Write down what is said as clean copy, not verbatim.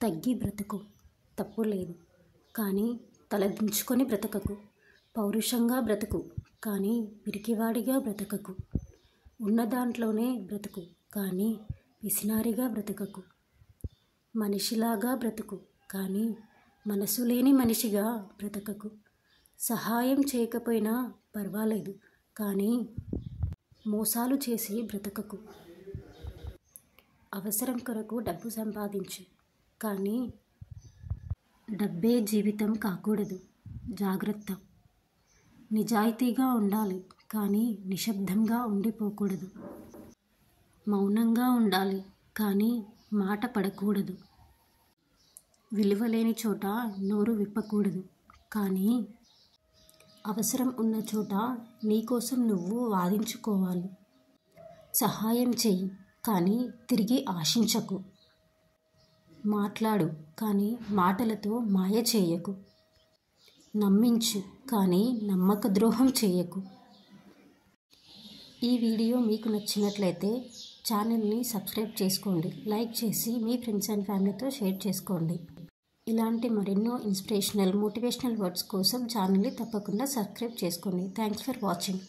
తగ్గి బ్రతుకు, తప్పు లేదు. కానీ తలదించుకొని బ్రతకకు. పౌరుషంగా బ్రతుకు, కానీ పిరికివాడిగా బ్రతకకు. ఉన్న దాంట్లోనే బ్రతుకు, కానీ పిసినారిగా బ్రతకకు. మనిషిలాగా బ్రతుకు, కానీ మనసు లేని మనిషిగా బ్రతకకు. సహాయం చేయకపోయినా పర్వాలేదు, కానీ మోసాలు చేసి బ్రతకకు. అవసరం కొరకు డబ్బు సంపాదించు, కానీ డబ్బే జీవితం కాకూడదు. జాగ్రత్త. నిజాయితీగా ఉండాలి, కానీ నిశ్శబ్దంగా ఉండిపోకూడదు. మౌనంగా ఉండాలి, కానీ మాట పడకూడదు. విలువలేని చోట నోరు విప్పకూడదు, కానీ అవసరం ఉన్న చోట నీకోసం నువ్వు వాదించుకోవాలి. సహాయం చెయ్యి, కానీ తిరిగి ఆశించకు. మాట్లాడు, కానీ మాటలతో మాయ చేయకు. నమ్మించు, కానీ నమ్మక ద్రోహం చేయకు. ఈ వీడియో మీకు నచ్చినట్లయితే ఛానల్ని సబ్స్క్రైబ్ చేసుకోండి. లైక్ చేసి మీ ఫ్రెండ్స్ అండ్ ఫ్యామిలీతో షేర్ చేసుకోండి. ఇలాంటి మరెన్నో ఇన్స్పిరేషనల్, మోటివేషనల్ వర్డ్స్ కోసం ఛానల్ని తప్పకుండా సబ్స్క్రైబ్ చేసుకోండి. Thanks for watching.